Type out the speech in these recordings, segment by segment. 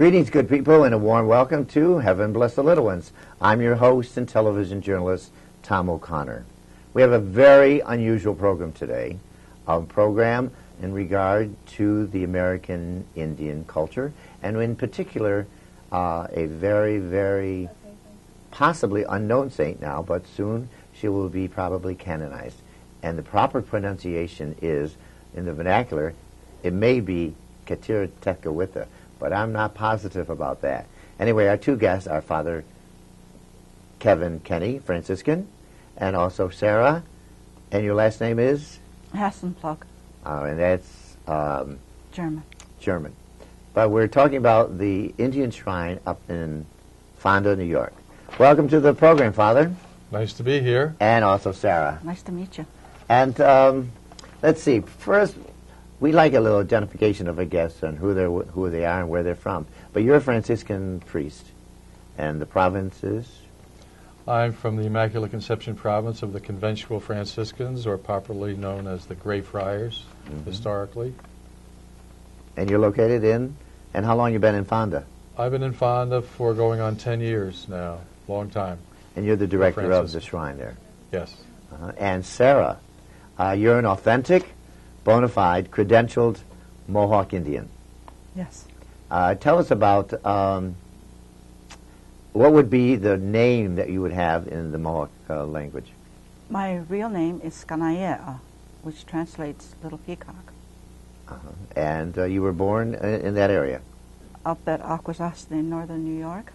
Greetings, good people, and a warm welcome to Heaven Bless the Little Ones. I'm your host and television journalist, Tom O'Connor. We have a very unusual program today, a program in regard to the American Indian culture, and in particular, a very, very possibly unknown saint now, but soon she will be probably canonized. And the proper pronunciation is, in the vernacular, it may be Kateri1, but I'm not positive about that. Anyway, our two guests are Father Kevin Kenny, Franciscan, and also Sarah, and your last name is? Hassenplug. And that's German. German. But we're talking about the Indian shrine up in Fonda, New York. Welcome to the program, Father. Nice to be here. And also Sarah. Nice to meet you. And let's see. First, we like a little identification of our guests and who they are and where they're from. But you're a Franciscan priest, and the province is? I'm from the Immaculate Conception province of the Conventual Franciscans, or popularly known as the Grey Friars, historically. And you're located in? And how long you been in Fonda? I've been in Fonda for going on 10 years now, long time. And you're the director of the shrine there? Yes. And Sarah, you're an authentic, bona fide, credentialed Mohawk Indian. Yes. Tell us about what would be the name that you would have in the Mohawk language? My real name is Kanayea, which translates Little Peacock. And you were born in that area? Up at Akwesasne in northern New York.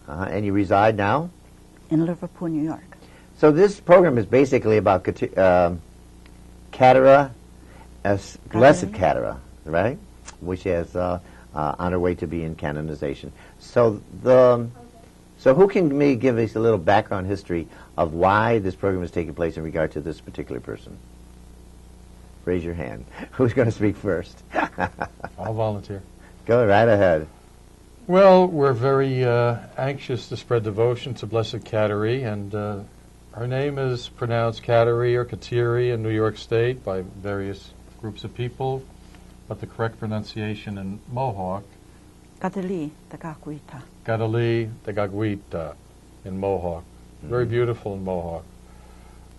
And you reside now? In Liverpool, New York. So this program is basically about Kateri1, Blessed Kateri, right? Which is on her way to be in canonization. So who can give us a little background history of why this program is taking place in regard to this particular person? Raise your hand. Who's going to speak first? I'll volunteer. Go right ahead. Well, we're very anxious to spread devotion to Blessed Kateri, and her name is pronounced Kateri or Kateri in New York State by various groups of people, but the correct pronunciation in Mohawk, Kadali Tagakwita. Gadali Dagagwita in Mohawk. Very beautiful in Mohawk.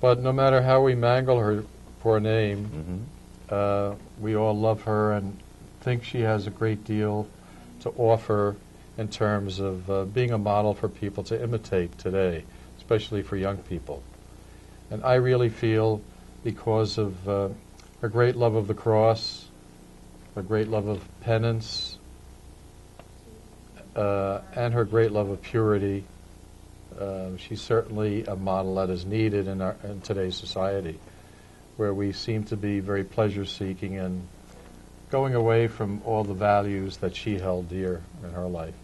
But no matter how we mangle her for a name, we all love her and think she has a great deal to offer in terms of being a model for people to imitate today, especially for young people. And I really feel, because of her great love of the cross, her great love of penance, and her great love of purity, she's certainly a model that is needed in today's society, where we seem to be very pleasure-seeking and going away from all the values that she held dear in her life.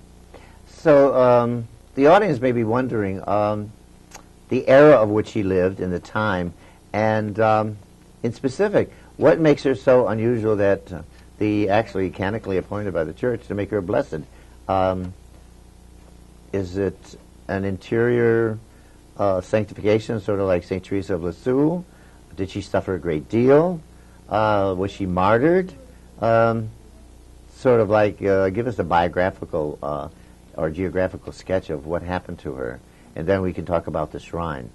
So the audience may be wondering the era of which she lived and the time, and in specific, what makes her so unusual that the actually canonically appointed by the church to make her blessed? Is it an interior sanctification, sort of like St. Teresa of Lisieux? Did she suffer a great deal? Was she martyred? Sort of like, give us a biographical or geographical sketch of what happened to her, and then we can talk about the shrine.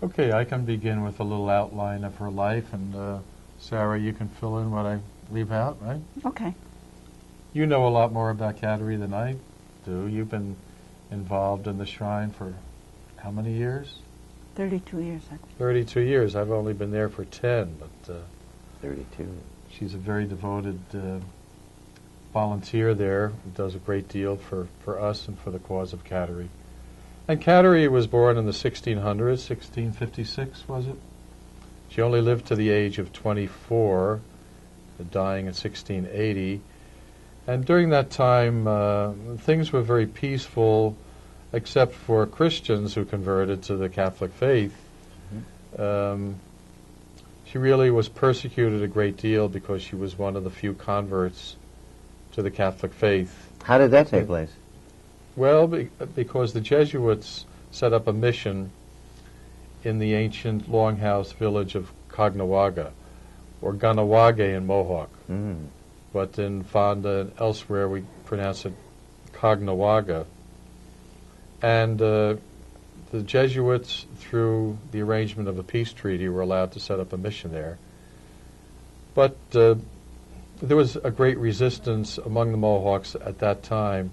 Okay, I can begin with a little outline of her life, and Sarah, you can fill in what I leave out, right? Okay. You know a lot more about Kateri than I do. You've been involved in the shrine for how many years? 32 years, actually. 32 years. I've only been there for 10, but 32. She's a very devoted volunteer there who does a great deal for us and for the cause of Kateri. And Kateri was born in the 1600s, 1656, was it? She only lived to the age of 24, dying in 1680. And during that time, things were very peaceful, except for Christians who converted to the Catholic faith. She really was persecuted a great deal because she was one of the few converts to the Catholic faith. How did that take place? Well, because the Jesuits set up a mission in the ancient longhouse village of Caughnawaga, or Ganawage in Mohawk. but in Fonda and elsewhere we pronounce it Cognawaga. And the Jesuits, through the arrangement of a peace treaty, were allowed to set up a mission there. But there was a great resistance among the Mohawks at that time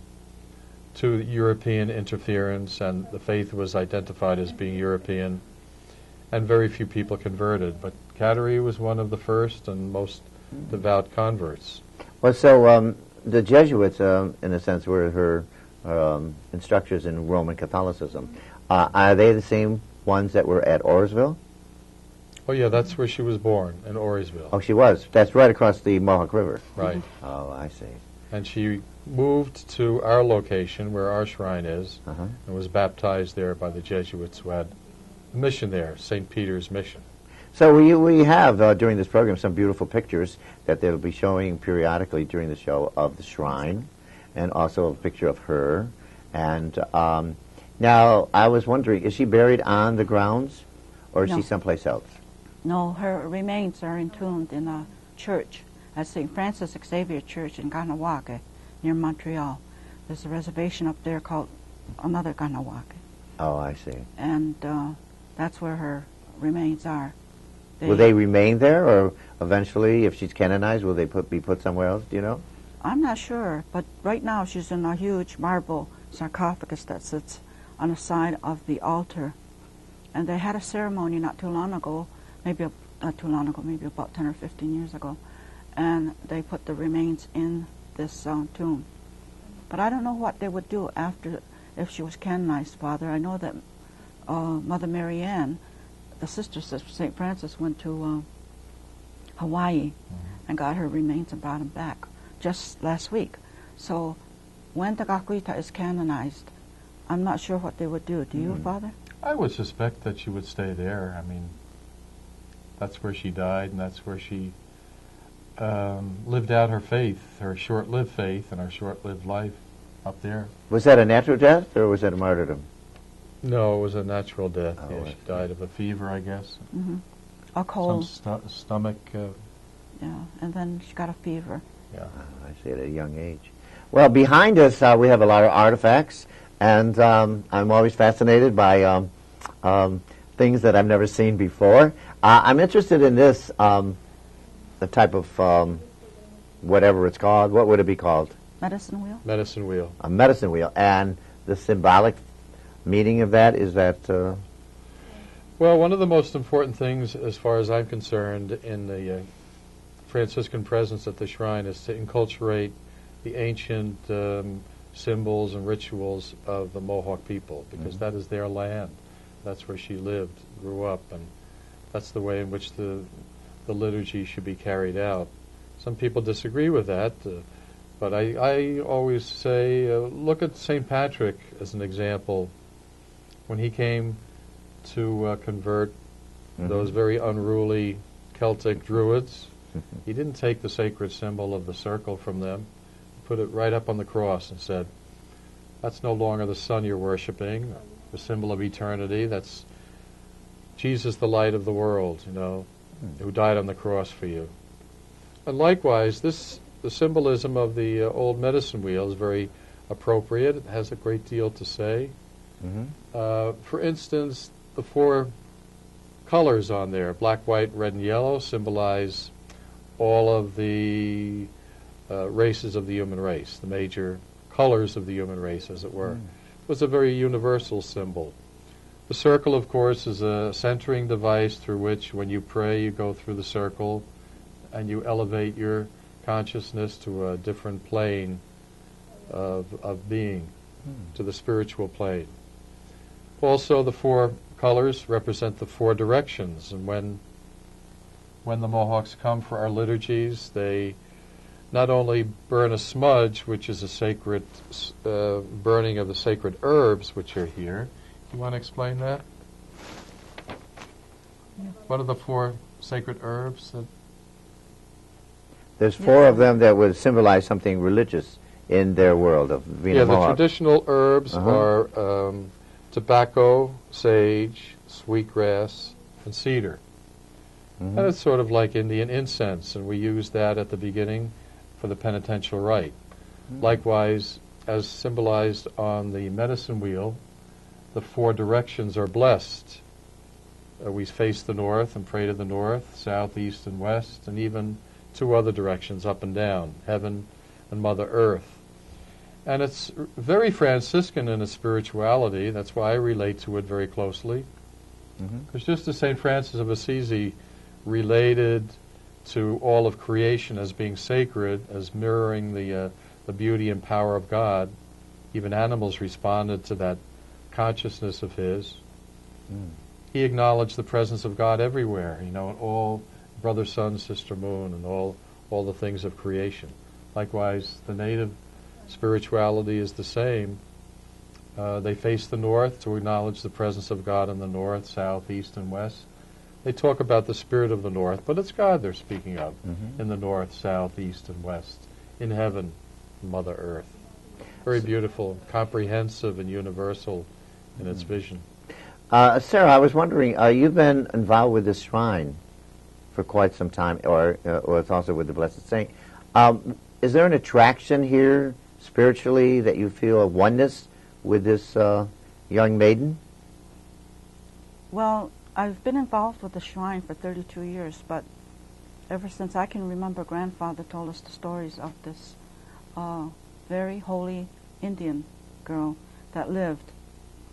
to European interference, and the faith was identified as being European, and very few people converted. But Kateri was one of the first and most devout converts. Well, so the Jesuits, in a sense, were her instructors in Roman Catholicism. Are they the same ones that were at Orisville? Oh, yeah, that's where she was born, in Orisville. Oh, she was. That's right across the Mohawk River. Right. Oh, I see. And she moved to our location, where our shrine is, and was baptized there by the Jesuits who had a mission there, St. Peter's Mission. So we have, during this program, some beautiful pictures that they'll be showing periodically during the show of the shrine, and also a picture of her. And now, I was wondering, is she buried on the grounds, or is No. she someplace else? No, her remains are entombed in a church at St. Francis Xavier Church in Kahnawake, near Montreal. There's a reservation up there called another Kahnawake, Oh, I see. and that's where her remains are. Will they remain there, or eventually, if she's canonized, will they be put somewhere else? Do you know? I'm not sure, but right now she's in a huge marble sarcophagus that sits on the side of the altar. And they had a ceremony not too long ago, maybe about 10 or 15 years ago, and they put the remains in this tomb. But I don't know what they would do after, if she was canonized, Father. I know that Mother Mary Ann, the sister of St. Francis, went to Hawaii and got her remains and brought them back just last week. So when the Gakuita is canonized, I'm not sure what they would do. Do you, Father? I would suspect that she would stay there. I mean, that's where she died, and that's where she lived out her faith, her short-lived faith, and her short-lived life up there. Was that a natural death, or was that a martyrdom? No, it was a natural death. Oh, Yeah, I she died of a fever, I guess. A cold. Some stomach. Yeah, and then she got a fever. Yeah. I see, at a young age. Well, behind us, we have a lot of artifacts, and I'm always fascinated by things that I've never seen before. I'm interested in this, the type of whatever it's called. What would it be called? Medicine wheel? Medicine wheel. A medicine wheel. And the symbolic meaning of that is that... Well, one of the most important things, as far as I'm concerned, in the Franciscan presence at the shrine is to enculturate the ancient symbols and rituals of the Mohawk people, because that is their land. That's where she lived, grew up, and that's the way in which the liturgy should be carried out. Some people disagree with that, but I always say, look at St. Patrick as an example. When he came to convert those very unruly Celtic Druids, he didn't take the sacred symbol of the circle from them. He put it right up on the cross and said, that's no longer the sun you're worshiping, the symbol of eternity. That's Jesus, the light of the world, who died on the cross for you. And likewise, the symbolism of the old medicine wheel is very appropriate. It has a great deal to say. For instance, the 4 colors on there, black, white, red, and yellow, symbolize all of the races of the human race, the major colors of the human race, as it were. It was a very universal symbol. The circle, of course, is a centering device through which, when you pray, you go through the circle and you elevate your consciousness to a different plane of being, to the spiritual plane. Also, the 4 colors represent the 4 directions, and when the Mohawks come for our liturgies, they not only burn a smudge, which is a sacred burning of the sacred herbs which are here. You want to explain that? Yeah. What are the 4 sacred herbs? There's 4 of them that would symbolize something religious in their world of being a the Mohawk. traditional herbs are tobacco, sage, sweetgrass, and cedar. And it's sort of like Indian incense, and we use that at the beginning for the penitential rite. Likewise, as symbolized on the medicine wheel, the 4 directions are blessed. We face the north and pray to the north, south, east, and west, and even 2 other directions, up and down, heaven and Mother Earth. And it's very Franciscan in its spirituality. That's why I relate to it very closely. Because just as St. Francis of Assisi related to all of creation as being sacred, as mirroring the beauty and power of God, even animals responded to that consciousness of his. He acknowledged the presence of God everywhere, in all brother, sun, sister, moon, and all the things of creation. Likewise, the native spirituality is the same. They face the north to acknowledge the presence of God in the north, south, east, and west. They talk about the spirit of the north, but it's God they're speaking of in the north, south, east, and west, in heaven, Mother Earth. Very beautiful, comprehensive, and universal in its vision. Sarah, I was wondering, you've been involved with this shrine for quite some time, or it's also with the Blessed Saint. Is there an attraction here spiritually that you feel a oneness with this young maiden? Well, I've been involved with the shrine for 32 years, but ever since I can remember, Grandfather told us the stories of this very holy Indian girl that lived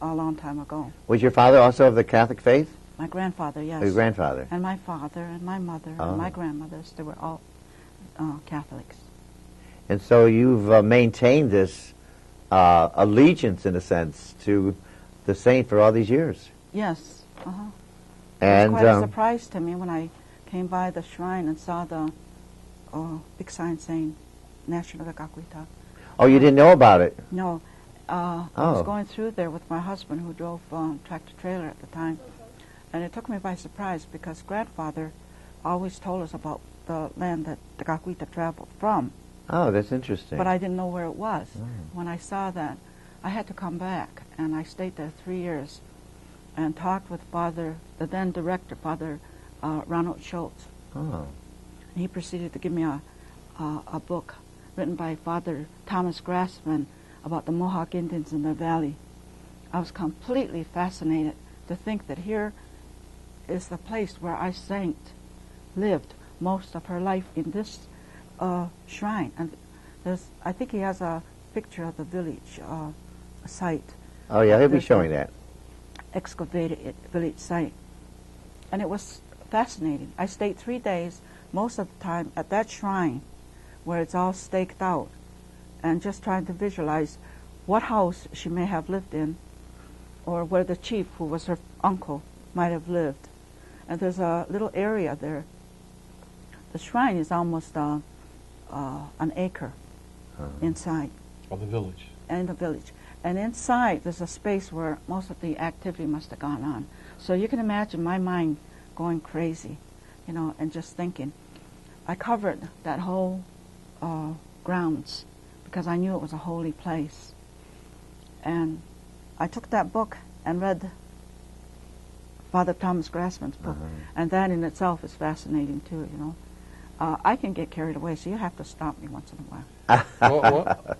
a long time ago. Was your father also of the Catholic faith? My grandfather, yes. Your grandfather? And my father and my mother and my grandmothers, they were all Catholics. And so you've maintained this allegiance, in a sense, to the saint for all these years. Yes. And it was quite a surprise to me when I came by the shrine and saw the big sign saying National Gakwita. Oh, you didn't know about it? No. I was going through there with my husband, who drove tractor-trailer at the time, and it took me by surprise because Grandfather always told us about the land that the Gakwita traveled from. Oh, that's interesting. But I didn't know where it was. When I saw that, I had to come back, and I stayed there 3 years and talked with Father, the then director, Father Ronald Schultz. Oh. And he proceeded to give me a book written by Father Thomas Grassman about the Mohawk Indians in the valley. I was completely fascinated to think that here is the place where our saint lived most of her life, in this shrine. And I think he has a picture of the village site. Oh, yeah, he'll be showing that. Excavated village site. And it was fascinating. I stayed 3 days, most of the time, at that shrine where it's all staked out, and just trying to visualize what house she may have lived in, or where the chief, who was her uncle, might have lived. And there's a little area there. The shrine is almost an acre inside. Of the village. In the village. And inside there's a space where most of the activity must have gone on. So you can imagine my mind going crazy, and just thinking. I covered that whole grounds because I knew it was a holy place. And I took that book and read Father Thomas Grassman's book, and that in itself is fascinating too, I can get carried away, so you have to stop me once in a while.